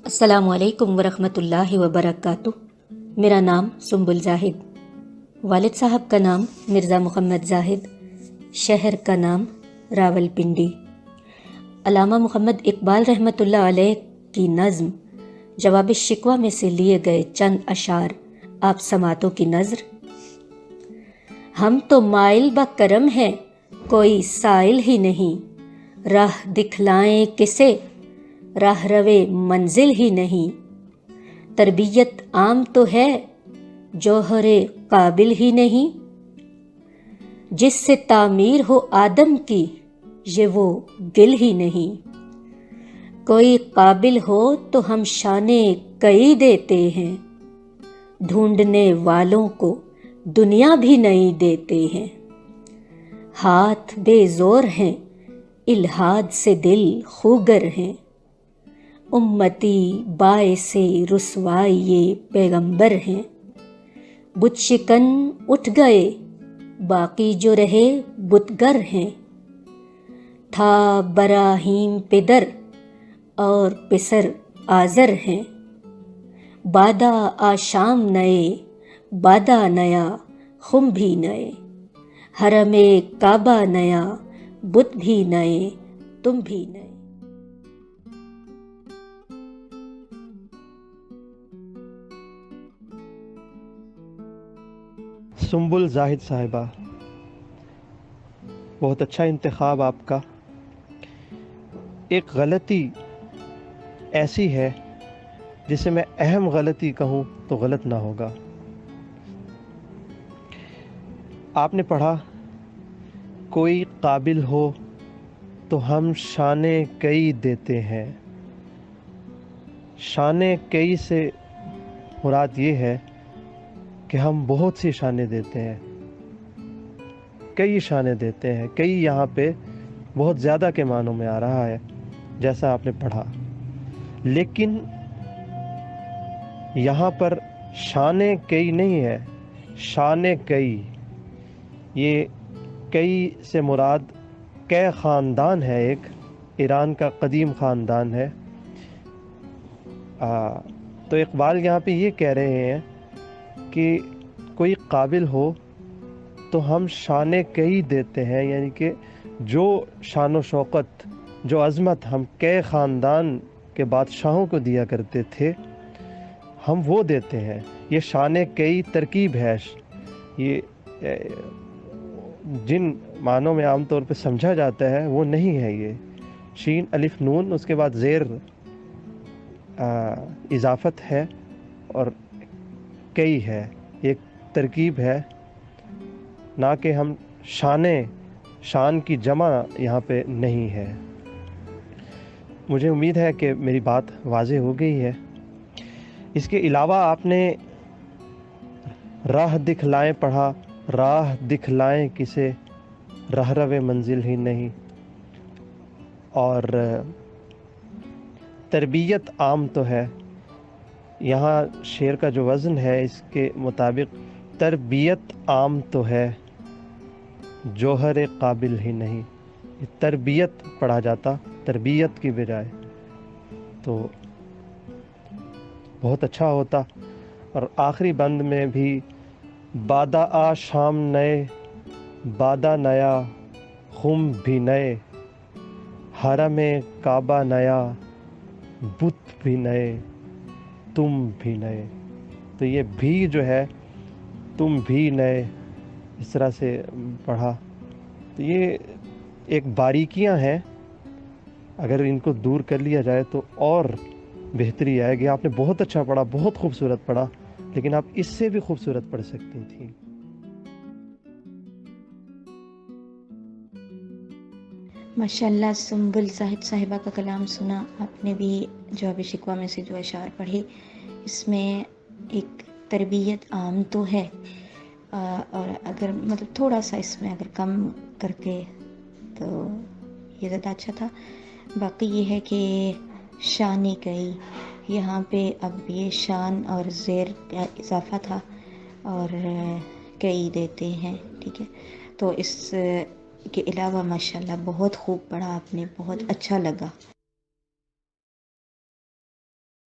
السلام علیکم ورحمۃ اللہ وبرکاتہ۔ میرا نام سنبل زاہد، والد صاحب کا نام مرزا محمد زاہد، شہر کا نام راول پنڈی۔ علامہ محمد اقبال رحمۃ اللہ علیہ کی نظم جواب شکوہ میں سے لیے گئے چند اشعار آپ سماعتوں کی نظر۔ ہم تو مائل با کرم ہیں، کوئی سائل ہی نہیں، راہ دکھلائیں کسے، راہ روے منزل ہی نہیں۔ تربیت عام تو ہے، جوہر قابل ہی نہیں۔ جس سے تعمیر ہو آدم کی، یہ وہ گل ہی نہیں۔ کوئی قابل ہو تو ہم شانے کئی دیتے ہیں، ڈھونڈنے والوں کو دنیا بھی نہیں دیتے ہیں۔ ہاتھ بے زور ہیں، الحاد سے دل خوگر ہیں، امتی باعث رسوائی پیغمبر ہیں۔ بت شکن اٹھ گئے، باقی جو رہے بتگر ہیں۔ تھا براہیم پدر اور پسر آزر ہیں۔ بادہ آشام نئے، بادہ نیا خم بھی نئے۔ حرم کعبہ نیا، بت بھی نئے تم بھی نئے۔ سنبل زاہد صاحبہ، بہت اچھا انتخاب آپ کا۔ ایک غلطی ایسی ہے جسے میں اہم غلطی کہوں تو غلط نہ ہوگا۔ آپ نے پڑھا، کوئی قابل ہو تو ہم شانے کئی دیتے ہیں۔ شانے کئی سے مراد یہ ہے کہ ہم بہت سی شانے دیتے ہیں، کئی شانے دیتے ہیں۔ کئی یہاں پہ بہت زیادہ کے معنوں میں آ رہا ہے جیسا آپ نے پڑھا، لیکن یہاں پر شانے کئی نہیں ہے، شانے کئی۔ یہ کئی سے مراد کئی خاندان ہے، ایک ایران کا قدیم خاندان ہے۔ تو اقبال یہاں پہ یہ کہہ رہے ہیں کہ کوئی قابل ہو تو ہم شانے کئی دیتے ہیں، یعنی کہ جو شان و شوکت، جو عظمت ہم کئی خاندان کے بادشاہوں کو دیا کرتے تھے، ہم وہ دیتے ہیں۔ یہ شان کئی ترکیب ہے، یہ جن معنوں میں عام طور پہ سمجھا جاتا ہے وہ نہیں ہے۔ یہ شین الف نون، اس کے بعد زیر اضافت ہے اور کئی ہے، ایک ترکیب ہے، نہ کہ ہم شان کی جمع یہاں پہ نہیں ہے۔ مجھے امید ہے کہ میری بات واضح ہو گئی ہے۔ اس کے علاوہ آپ نے راہ دکھلائیں پڑھا، راہ دکھلائیں کسے، راہ روے منزل ہی نہیں۔ اور تربیت عام تو ہے، یہاں شعر کا جو وزن ہے اس کے مطابق تربیت عام تو ہے، جوہر قابل ہی نہیں۔ یہ تربیت پڑھا جاتا تربیت کی بجائے تو بہت اچھا ہوتا۔ اور آخری بند میں بھی بادہ آ شام نئے، بادہ نیا خم بھی نئے، حرم کعبہ نیا، بت بھی نئے تم بھی نئے۔ تو یہ بھی جو ہے تم بھی نئے، اس طرح سے پڑھا۔ تو یہ ایک باریکیاں ہیں، اگر ان کو دور کر لیا جائے تو اور بہتری آئے گی۔ آپ نے بہت اچھا پڑھا، بہت خوبصورت پڑھا، لیکن آپ اس سے بھی خوبصورت پڑھ سکتی تھیں۔ ماشاءاللہ، سنبل زاہد صاحبہ کا کلام سنا آپ نے بھی۔ جواب شکوہ میں سے جو اشعار پڑھے، اس میں ایک تربیت عام تو ہے، اور اگر مطلب تھوڑا سا اس میں اگر کم کر کے تو یہ زیادہ اچھا تھا۔ باقی یہ ہے کہ شان کئی، یہاں پہ اب یہ شان اور زیر کا اضافہ تھا اور کئی دیتے ہیں، ٹھیک ہے۔ تو اس کے علاوہ ماشاءاللہ بہت خوب پڑھا آپ نے، بہت اچھا لگا۔